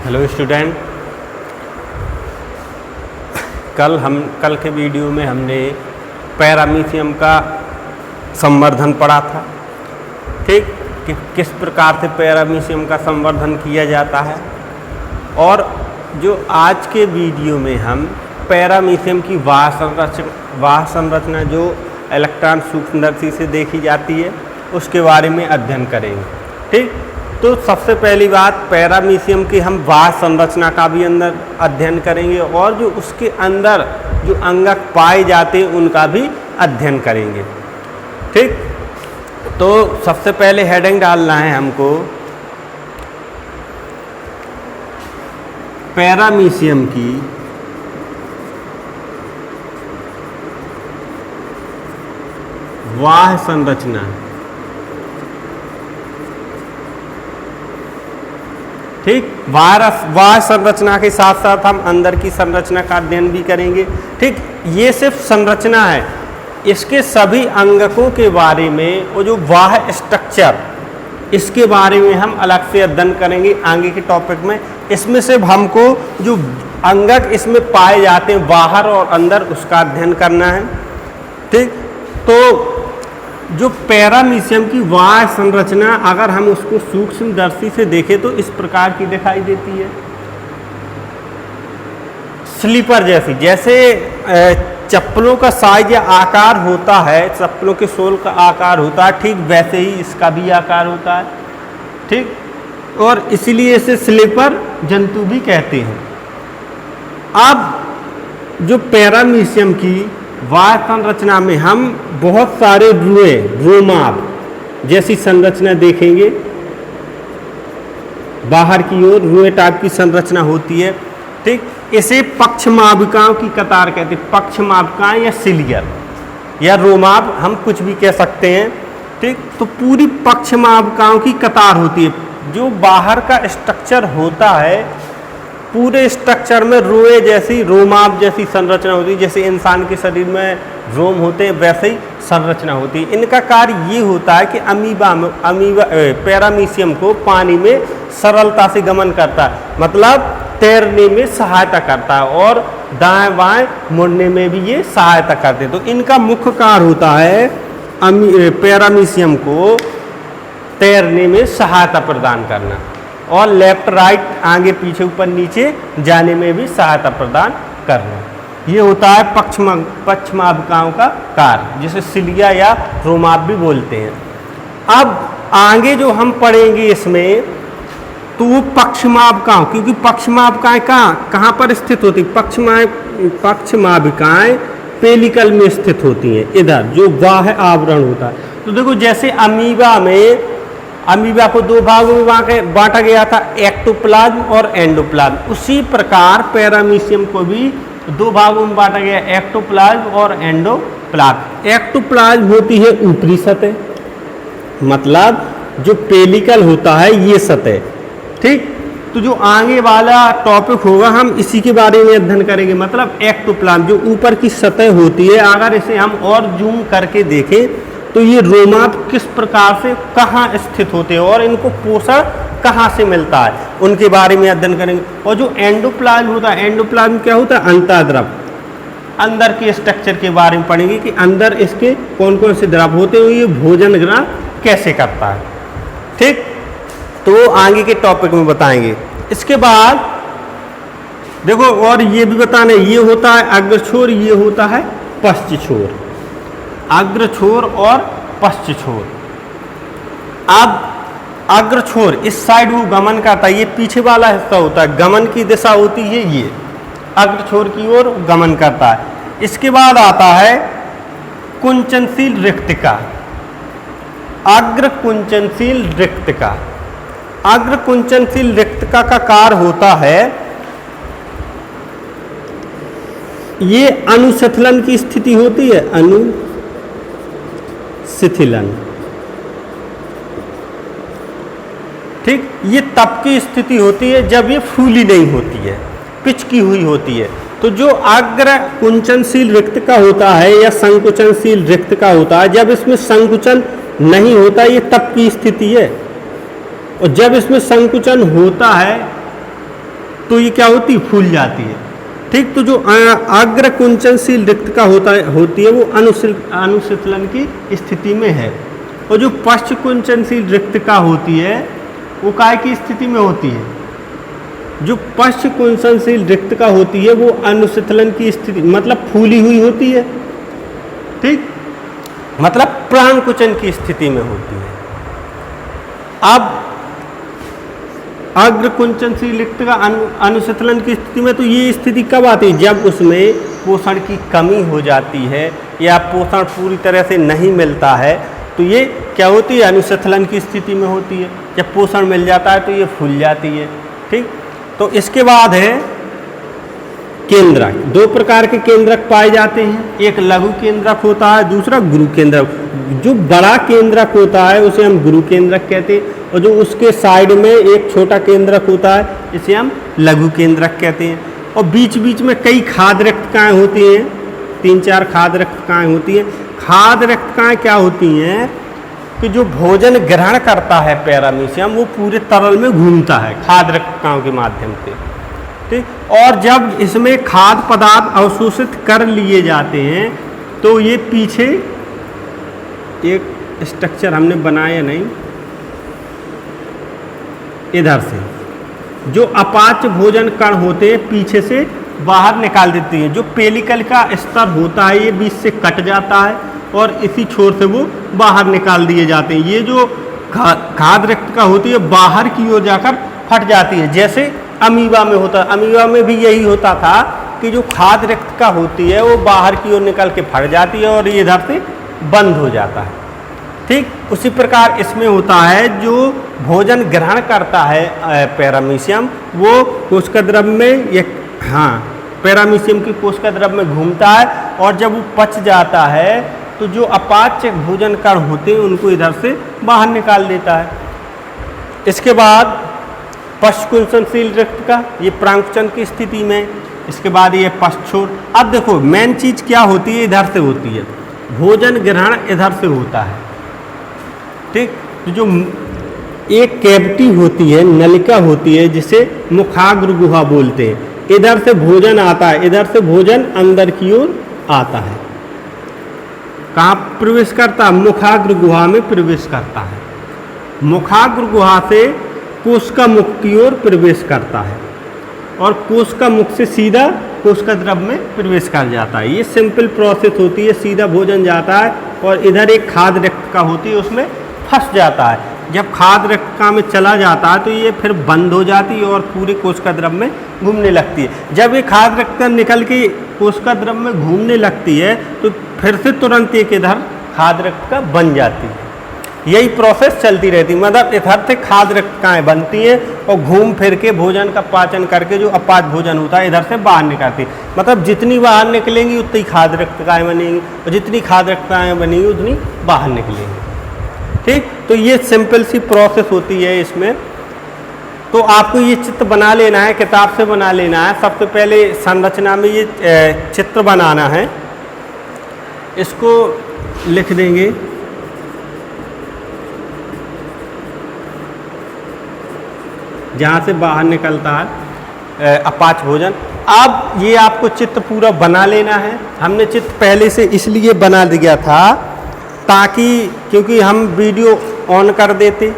Hello student, कल के video में हमने पैरामीशियम का संवर्धन पढ़ा था। ठीक, कि किस प्रकार से पैरामीशियम का संवर्धन किया जाता है। और जो आज के वीडियो में हम पैरामीशियम की वाह संरचना जो इलेक्ट्रॉन सूक्ष्मदर्शी से देखी जाती है उसके बारे में अध्ययन करेंगे। ठीक, तो सबसे पहली बात, पैरामीशियम की हम वाह संरचना का भी अंदर अध्ययन करेंगे और जो उसके अंदर जो अंगक पाए जाते हैं उनका भी अध्ययन करेंगे। ठीक, तो सबसे पहले हेडिंग डालना है हमको पैरामीशियम की वाह संरचना। ठीक, वाह संरचना के साथ साथ हम अंदर की संरचना का अध्ययन भी करेंगे। ठीक, ये सिर्फ संरचना है, इसके सभी अंगकों के बारे में और जो वाह स्ट्रक्चर इसके बारे में हम अलग से अध्ययन करेंगे आगे के टॉपिक में। इसमें सिर्फ हमको जो अंगक इसमें पाए जाते हैं बाहर और अंदर उसका अध्ययन करना है। ठीक, तो जो पैरामीशियम की वाह संरचना अगर हम उसको सूक्ष्मदर्शी से देखें तो इस प्रकार की दिखाई देती है, स्लीपर जैसी। जैसे चप्पलों का साइज या आकार होता है, चप्पलों के सोल का आकार होता है, ठीक वैसे ही इसका भी आकार होता है। ठीक, और इसीलिए इसे स्लीपर जंतु भी कहते हैं। अब जो पैरामीशियम की वाह संरचना में हम बहुत सारे रोमाब जैसी संरचना देखेंगे। बाहर की ओर रुए टाइप की संरचना होती है। ठीक, इसे पक्षमाभिकाओं की कतार कहते हैं। पक्षमाभिकाएं या सिलियर या रोमाब हम कुछ भी कह सकते हैं। ठीक, तो पूरी पक्षमाभिकाओं की कतार होती है। जो बाहर का स्ट्रक्चर होता है पूरे स्ट्रक्चर में रोए जैसी रोमाब जैसी संरचना होती है। जैसे इंसान के शरीर में रोम होते हैं वैसे ही संरचना होती है। इनका कार्य ये होता है कि अमीबा पैरामीशियम को पानी में सरलता से गमन करता है, मतलब तैरने में सहायता करता है और दाएं बाएं मुड़ने में भी ये सहायता करते हैं। तो इनका मुख्य कार्य होता है पैरामीशियम को तैरने में सहायता प्रदान करना और लेफ्ट राइट आगे पीछे ऊपर नीचे जाने में भी सहायता प्रदान करना। ये होता है पक्षमाभिकाओं का कार्य, जिसे सिलिया या रोमाब भी बोलते हैं। अब आगे जो हम पढ़ेंगे इसमें तो वो पक्षमाभिकाओं, क्योंकि पक्षमाभिकाएं कहाँ पर स्थित होती? पक्षमाभिकाएं पेलिकल में स्थित होती हैं, इधर जो वाह आवरण होता है। तो देखो, जैसे अमीबा को दो भागों में बांटा गया था, एक्टोप्लाज्म और एंडोप्लाज्म। उसी प्रकार पैरामीशियम को भी दो भागों में बांटा गया, एक्टोप्लाज्म और एंडोप्लाज्म। एक्टोप्लाज्म होती है ऊपरी सतह, मतलब जो पेलिकल होता है ये सतह। ठीक, तो जो आगे वाला टॉपिक होगा हम इसी के बारे में अध्ययन करेंगे। मतलब एक्टोप्लाज्म जो ऊपर की सतह होती है, अगर इसे हम और जूम करके देखें तो ये रोमाब किस प्रकार से कहाँ स्थित होते हैं और इनको पोषण कहाँ से मिलता है उनके बारे में अध्ययन करेंगे। और जो एंडोप्लाज्म होता है, एंडोप्लाज्म क्या होता है? अंतःद्रव, अंदर के स्ट्रक्चर के बारे में पढ़ेंगे कि अंदर इसके कौन कौन से द्रव होते हैं, ये भोजन ग्रहण कैसे करता है। ठीक, तो आगे के टॉपिक में बताएंगे। इसके बाद देखो, और ये भी बताना, ये होता है अग्रछोर, ये होता है पश्चछोर। अग्रछोर और पश्चछोर। अब अग्रछोर इस साइड वो गमन करता है, ये पीछे वाला हिस्सा होता है, गमन की दिशा होती है, ये अग्रछोर की ओर गमन करता है। इसके बाद आता है कुंचनशील रिक्तिका, अग्र कुंचनशील रिक्तिका। अग्र कुंचनशील रिक्तिका का कार्य होता है, ये अनुशिथिलन की स्थिति होती है, अनुशिथिलन। ठीक, ये तब की स्थिति होती है जब ये फूली नहीं होती है, पिचकी हुई होती है। तो जो अग्र कुंचनशील रिक्तिका होता है या संकुचनशील रिक्तिका होता है, जब इसमें संकुचन नहीं होता, ये तब की स्थिति है। और जब इसमें संकुचन होता है तो ये क्या होती है, फूल जाती है। ठीक, तो जो अग्र कुंचनशील रिक्तका होती है वो अनुशीतलन की स्थिति में है, और जो पश्च कुंचनशील रिक्तका होती है वो काय की स्थिति में होती है। जो पश्च कुंचनशील रिक्तका होती है वो अनुशीतलन की स्थिति मतलब फूली हुई होती है। ठीक, मतलब प्रांकुचन की स्थिति में होती है। अब अग्र कुंचनशील रिक्तका अनुशीतलन की स्थिति में तो ये स्थिति कब आती है, जब उसमें पोषण की कमी हो जाती है या पोषण पूरी तरह से नहीं मिलता है, तो ये क्या होती है, अनुशीतलन की स्थिति में होती है। जब पोषण मिल जाता है तो ये फूल जाती है। ठीक, तो इसके बाद है केंद्रक। दो प्रकार के केंद्रक पाए जाते हैं, एक लघु केंद्रक होता है, दूसरा गुरु केंद्रक। जो बड़ा केंद्रक होता है उसे हम गुरु केंद्रक कहते हैं, और जो उसके साइड में एक छोटा केंद्रक होता है इसे हम लघु केंद्रक कहते हैं। और बीच बीच में कई खाद्य रिक्तकाएँ होती हैं, 3-4 खाद्य रिक्तकाएँ होती हैं। खाद्य रिक्तकाएँ क्या होती हैं कि जो भोजन ग्रहण करता है पैरामीशियम वो पूरे तरल में घूमता है खाद्य रिक्तकाओं के माध्यम से। ठीक, और जब इसमें खाद्य पदार्थ अवशोषित कर लिए जाते हैं तो ये पीछे एक स्ट्रक्चर हमने बनाया नहीं, इधर से जो अपाच्य भोजन कण होते हैं पीछे से बाहर निकाल देती हैं। जो पेलिकल का स्तर होता है ये बीच से कट जाता है और इसी छोर से वो बाहर निकाल दिए जाते हैं। ये जो खाद्य रिक्तका होती है बाहर की ओर जाकर फट जाती है, जैसे अमीबा में होता है। अमीबा में भी यही होता था कि जो खाद्य रिक्तका होती है वो बाहर की ओर निकल के फट जाती है और ये इधर से बंद हो जाता है। ठीक, उसी प्रकार इसमें होता है, जो भोजन ग्रहण करता है पैरामीशियम वो कोशिका द्रव में पैरामीशियम की कोशिका द्रव में घूमता है, और जब वो पच जाता है तो जो अपाच्य भोजन कण होते हैं उनको इधर से बाहर निकाल देता है। इसके बाद पश्च कुंचनशील रिक्तका, ये प्रांकुचन की स्थिति में। इसके बाद ये पश्चोर। अब देखो मेन चीज क्या होती है, इधर से होती है, भोजन ग्रहण इधर से होता है। ठीक, तो जो एक कैविटी होती है, नलिका होती है जिसे मुखाग्र गुहा बोलते हैं, इधर से भोजन आता है, इधर से भोजन अंदर की ओर आता है। कहाँ प्रवेश करता है, मुखाग्र गुहा में प्रवेश करता है। मुखाग्र गुहा से कोशिका मुख की ओर प्रवेश करता है और कोशिका मुख से सीधा कोशिका द्रव में प्रवेश कर जाता है। ये सिंपल प्रोसेस होती है, सीधा भोजन जाता है और इधर एक खाद्य रिक्तका होती है उसमें फंस जाता है। जब खाद्य रिक्तका में चला जाता है तो ये फिर बंद हो जाती है और पूरे कोशिका द्रव में घूमने लगती है। जब ये खाद्य रिक्तका निकल के कोशिका द्रव में घूमने लगती है तो फिर से तुरंत एक इधर खाद्य रिक्तका बन जाती है। यही प्रोसेस चलती रहती है, मतलब इधर से खाद्य रिक्तकाएँ बनती हैं और घूम फिर के भोजन का पाचन करके जो अपाच्य भोजन होता है इधर से बाहर निकलती है। मतलब जितनी बाहर निकलेंगी उतनी खाद्य रिक्तकाएँ बनेंगी और जितनी खाद्य रिक्तकाएँ बनेंगी उतनी बाहर निकलेंगी। ठीक, तो ये सिंपल सी प्रोसेस होती है इसमें। तो आपको ये चित्र बना लेना है, किताब से बना लेना है। सबसे पहले संरचना में ये चित्र बनाना है, इसको लिख देंगे। जहाँ से बाहर निकलता है अपाच्य भोजन। अब ये आपको चित्र पूरा बना लेना है। हमने चित्र पहले से इसलिए बना दिया था ताकि, क्योंकि हम वीडियो ऑन कर देते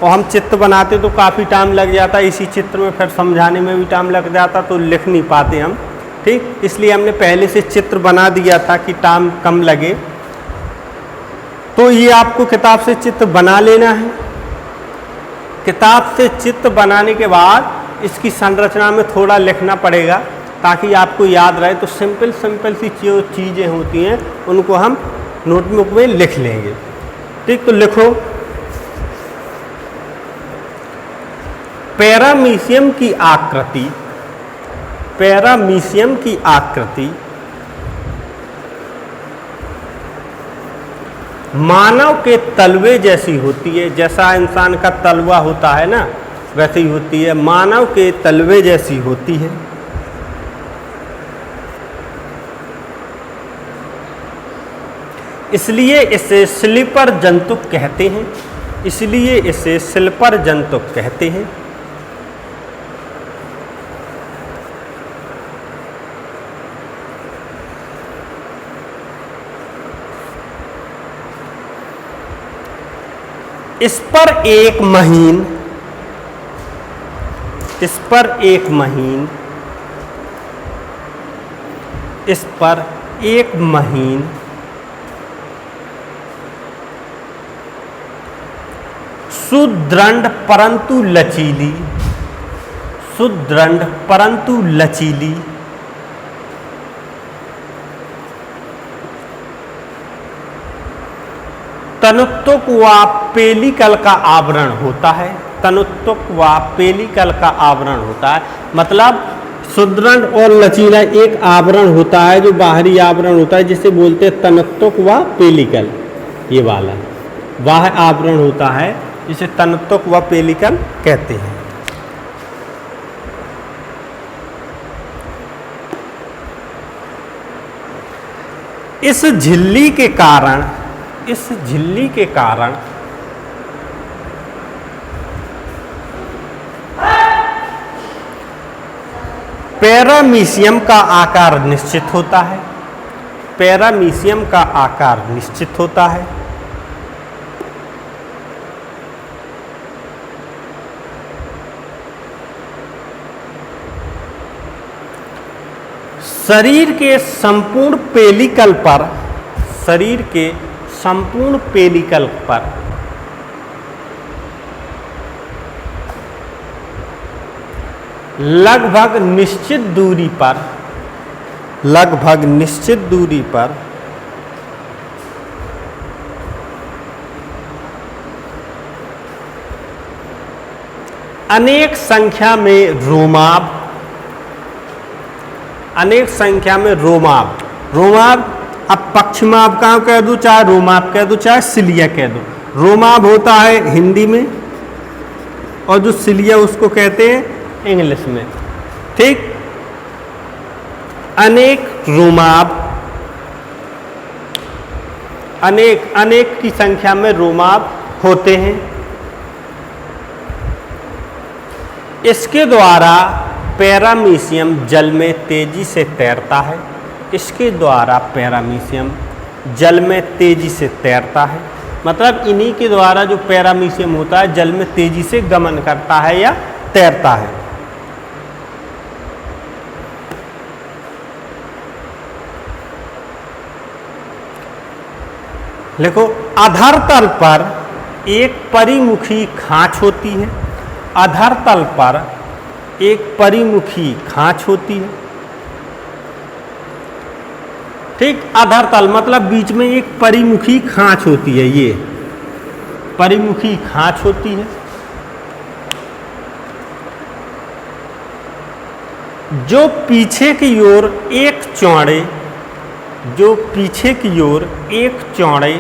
और हम चित्र बनाते तो काफ़ी टाइम लग जाता, इसी चित्र में फिर समझाने में भी टाइम लग जाता तो लिख नहीं पाते हम। ठीक, इसलिए हमने पहले से चित्र बना दिया था कि टाइम कम लगे। तो ये आपको किताब से चित्र बना लेना है। किताब से चित्र बनाने के बाद इसकी संरचना में थोड़ा लिखना पड़ेगा ताकि आपको याद रहे। तो सिंपल सी जो चीज़ें होती हैं उनको हम नोटबुक में लिख लेंगे। ठीक, तो लिखो, पैरामीशियम की आकृति, पैरामीशियम की आकृति मानव के तलवे जैसी होती है। जैसा इंसान का तलवा होता है ना वैसे ही होती है, मानव के तलवे जैसी होती है। इसलिए इसे स्लीपर जंतुक कहते हैं, इसलिए इसे स्लीपर जंतुक कहते हैं। इस पर एक महीन, इस पर एक महीन, इस पर एक महीन सुदृढ़ परंतु लचीली, सुदृढ़ परंतु लचीली तनुत्वक व पेलिकल का आवरण होता है। तनुत्वक व पेलिकल का आवरण होता है, मतलब सुदृढ़ और लचीला एक आवरण होता है, जो बाहरी आवरण होता है, जिसे बोलते हैं तनुत्वक व पेलिकल। ये वाला वह आवरण होता है जिसे तनुत्वक व पेलिकल कहते हैं। इस झिल्ली के कारण, इस झिल्ली के कारण पैरामीशियम का आकार निश्चित होता है। पैरामीशियम का आकार निश्चित होता है। शरीर के संपूर्ण पेलिकल पर, शरीर के संपूर्ण पेलिकल पर लगभग निश्चित दूरी पर, लगभग निश्चित दूरी पर अनेक संख्या में रोमाभ, अनेक संख्या में रोमाभ, रोमाभ अब पक्षमाभ का कह दूं, चाहे रोमाभ कह दूं, चाहे सिलिया कह दूं। रोमाभ होता है हिंदी में और जो सिलिया उसको कहते हैं इंग्लिश में, ठीक। अनेक रोमाभ, अनेक अनेक की संख्या में रोमाभ होते हैं। इसके द्वारा पैरामीशियम जल में तेजी से तैरता है। इसके द्वारा पैरामीशियम जल में तेजी से तैरता है, मतलब इन्हीं के द्वारा जो पैरामीशियम होता है जल में तेजी से गमन करता है या तैरता है। देखो, अधर तल पर एक परिमुखी खांच होती है। अधर तल पर एक परिमुखी खांच होती है, ठीक। अधर तल मतलब बीच में एक परिमुखी खांच होती है, ये परिमुखी खांच होती है, जो पीछे की ओर एक चौड़े, जो पीछे की ओर एक चौड़े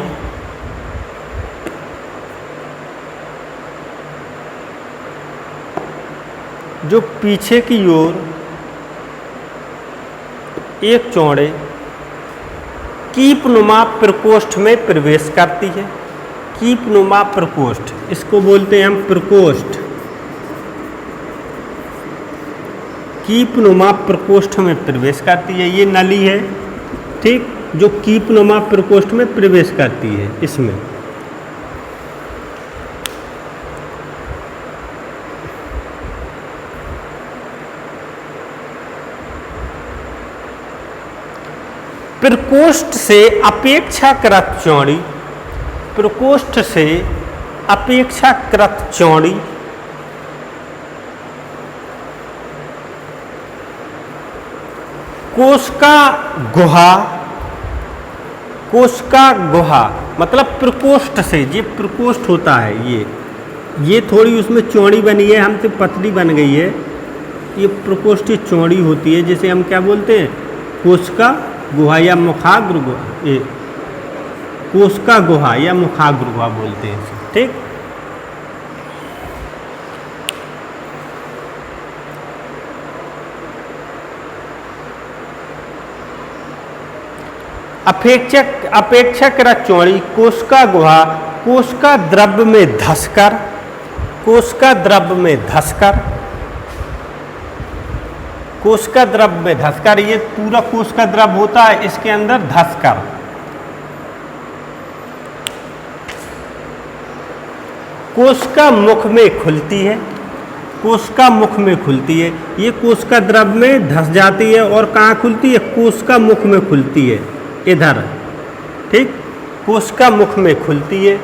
जो पीछे की ओर एक चौड़े कीपनुमा प्रकोष्ठ में प्रवेश करती है। कीपनुमा प्रकोष्ठ, इसको बोलते हैं हम प्रकोष्ठ। कीपनुमा प्रकोष्ठ में प्रवेश करती है, ये नली है, ठीक, जो कीपनुमा प्रकोष्ठ में प्रवेश करती है। इसमें प्रकोष्ठ से अपेक्षाकृत चौड़ी, प्रकोष्ठ से अपेक्षाकृत चौड़ी कोशिका गुहा, कोशिका गुहा मतलब प्रकोष्ठ से, ये प्रकोष्ठ होता है, ये थोड़ी उसमें चौड़ी बनी है, हमसे पतली बन गई है। ये प्रकोष्ठ चौड़ी होती है, जिसे हम क्या बोलते हैं, कोशिका गुहा या मुखाग्र गुहा, ये कोशिका गुहा या मुखाग्र गुहा बोलते हैं इसे, ठीक। अपेक्षाकृत चौड़ी कोशिका गुहा कोशिका द्रव्य में धंसकर, कोशिका द्रव्य में धंसकर, कोशिका द्रव्य में धंसकर, ये पूरा कोशिका द्रव्य होता है, इसके अंदर धंसकर कोशिका मुख में खुलती है, कोशिका मुख में खुलती है। ये कोशिका द्रव में धंस जाती है और कहाँ खुलती है? कोशिका मुख में खुलती है, इधर, ठीक, कोशिका मुख में खुलती है।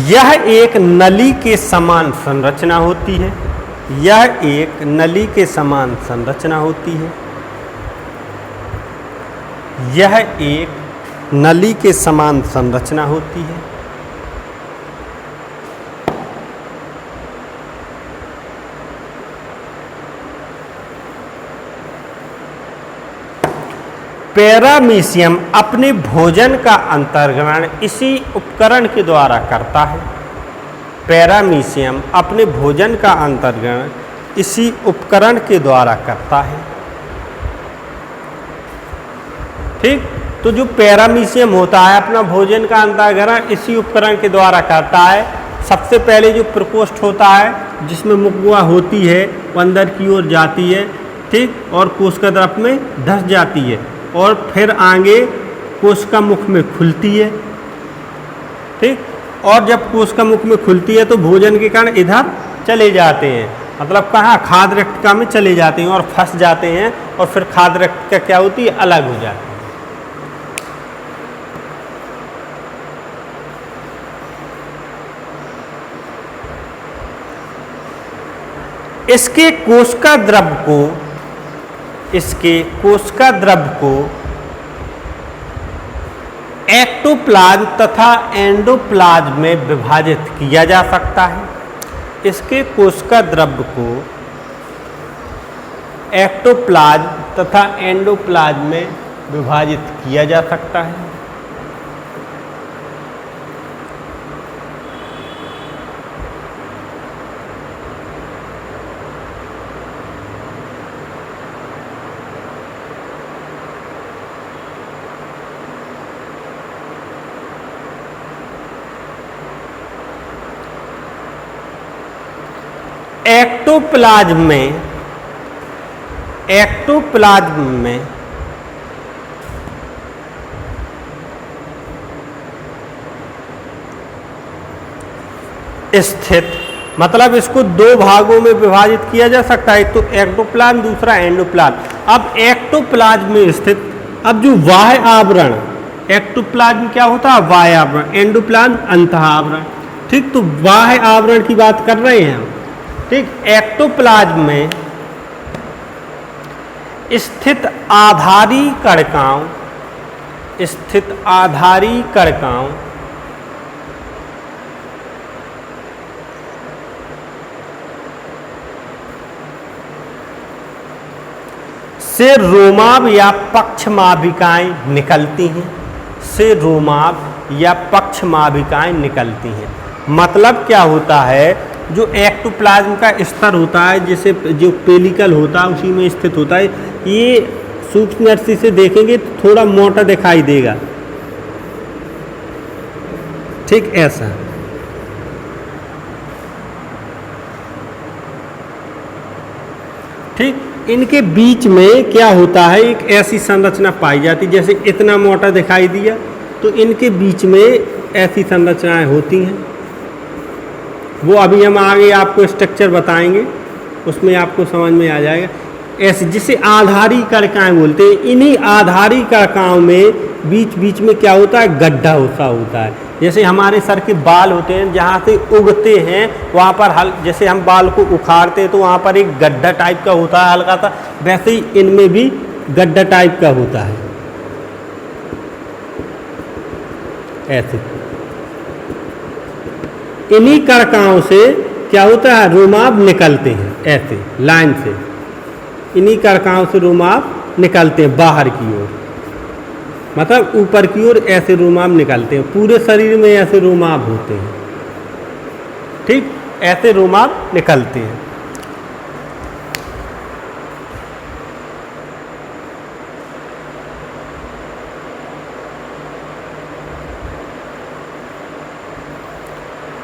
यह एक नली के समान संरचना होती है, यह एक नली के समान संरचना होती है, यह एक नली के समान संरचना होती है। पैरामीशियम अपने भोजन का अंतर्ग्रहण इसी उपकरण के द्वारा करता है। पैरामीशियम अपने भोजन का अंतर्ग्रहण इसी उपकरण के द्वारा करता है, ठीक। तो जो पैरामीशियम होता है अपना भोजन का अंतर्ग्रहण इसी उपकरण के द्वारा करता है। सबसे पहले जो प्रकोष्ठ होता है जिसमें मुखगुहा होती है वो अंदर की ओर जाती है, ठीक, और कोशिका द्रव में धंस जाती है और फिर आगे कोशिका मुख में खुलती है, ठीक। और जब कोशिका मुख में खुलती है तो भोजन के कारण इधर चले जाते हैं, मतलब कहाँ? खाद्य रक्तिका में चले जाते हैं और फंस जाते हैं और फिर खाद्य रक्तिका क्या होती है? अलग हो जाती है। इसके कोशिका द्रव को एक्टोप्लाज्म तथा एंडोप्लाज्म में विभाजित किया जा सकता है। इसके कोशिका द्रव को एक्टोप्लाज्म तथा एंडोप्लाज्म में विभाजित किया जा सकता है। एक्टोप्लाज्म में स्थित, मतलब इसको दो भागों में विभाजित किया जा सकता है, एक तो एक्टोप्लाज्म, दूसरा एंडोप्लाज्म। अब एक्टोप्लाज्म में स्थित, अब जो बाह्य आवरण, एक्टोप्लाज्म क्या होता है? बाह्य आवरण, एंडोप्लाज्म अंतः आवरण, ठीक। तो बाह्य आवरण की बात कर रहे हैं हम, ठीक। एक्टोप्लाज्म में स्थित आधारी कणिकाओं से रोमाभ या पक्षमाभिकाएं निकलती हैं, से रोमाभ या पक्षमाभिकाएं निकलती हैं। मतलब क्या होता है? जो एक्टोप्लाज्म का स्तर होता है, जैसे जो पेलिकल होता है उसी में स्थित होता है, ये सूक्ष्म दृष्टि से देखेंगे तो थोड़ा मोटा दिखाई देगा, ठीक, ऐसा। ठीक, इनके बीच में क्या होता है? एक ऐसी संरचना पाई जाती, जैसे इतना मोटा दिखाई दिया तो इनके बीच में ऐसी संरचनाएं होती हैं। वो अभी हम आगे आपको स्ट्रक्चर बताएंगे, उसमें आपको समझ में आ जाएगा। ऐसे जिसे आधारी कणिकाएं बोलते हैं, इन्हीं आधारी कणिकाओं में बीच बीच में क्या होता है? गड्ढा होता है। जैसे हमारे सर के बाल होते हैं, जहाँ से उगते हैं वहाँ पर जैसे हम बाल को उखाड़ते हैं तो वहाँ पर एक गड्ढा टाइप का होता है हल्का सा, वैसे ही इनमें भी गड्ढा टाइप का होता है, ऐसे। इन्हीं कणिकाओं से क्या होता है? रोमाभ निकलते हैं, ऐसे लाइन से। इन्हीं कणिकाओं से रोमाभ निकलते हैं बाहर की ओर, मतलब ऊपर की ओर ऐसे रोमाभ निकलते हैं। पूरे शरीर में ऐसे रोमाभ होते हैं, ठीक, ऐसे रोमाभ निकलते हैं।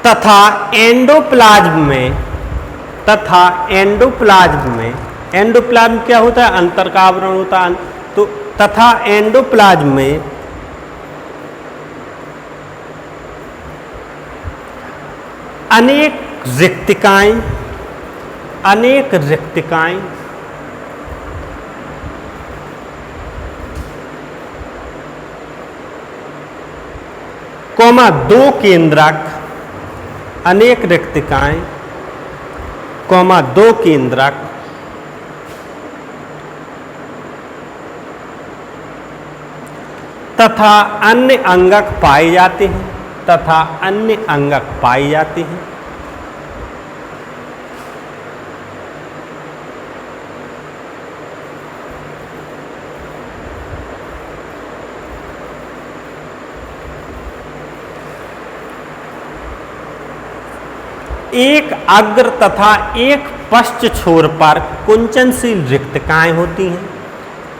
तथा एंडोप्लाज्म में एंडोप्लाज्म क्या होता है? अंतर का आवरण होता है। तो तथा एंडोप्लाज्म में अनेक रिक्तिकाएं कॉमा 2 केंद्रक, अनेक रिक्तिकाएं कॉमा 2 केंद्रक तथा अन्य अंगक पाए जाते हैं, एक अग्र तथा एक पश्च छोर पर कुंचनशील रिक्तकाएं होती हैं।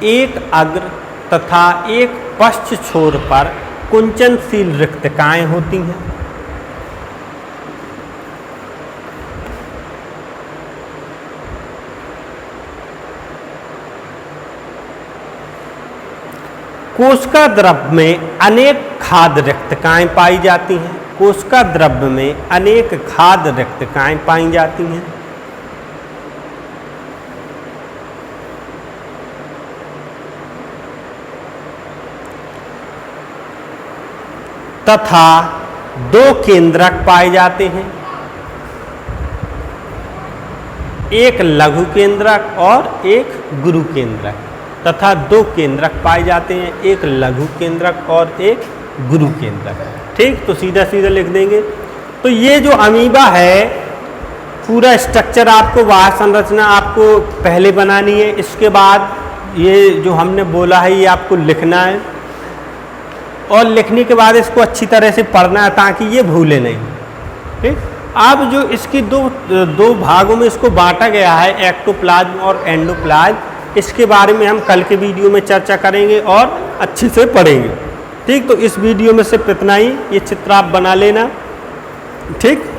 एक अग्र तथा एक पश्च छोर पर कुंचनशील रिक्तकाएं होती हैं। कोशिका द्रव्य में अनेक खाद्य रिक्तकाएं पाई जाती हैं। कोशिका द्रव्य में अनेक खाद्य रिक्तकाएं पाई जाती हैं। तथा 2 केंद्रक पाए जाते हैं, एक लघु केंद्रक और एक गुरु केंद्रक। तथा 2 केंद्रक पाए जाते हैं, एक लघु केंद्रक और एक गुरु केंद्रक। ठीक, तो सीधा सीधा लिख देंगे। तो ये जो अमीबा है, पूरा स्ट्रक्चर आपको, बाह्य संरचना आपको पहले बनानी है। इसके बाद ये जो हमने बोला है ये आपको लिखना है, और लिखने के बाद इसको अच्छी तरह से पढ़ना है ताकि ये भूले नहीं। ठीक, अब जो इसकी दो भागों में इसको बांटा गया है, एक्टोप्लाज्म और एंडोप्लाज्म, इसके बारे में हम कल के वीडियो में चर्चा करेंगे और अच्छे से पढ़ेंगे। ठीक, तो इस वीडियो में सिर्फ इतना ही। ये चित्र आप बना लेना। ठीक।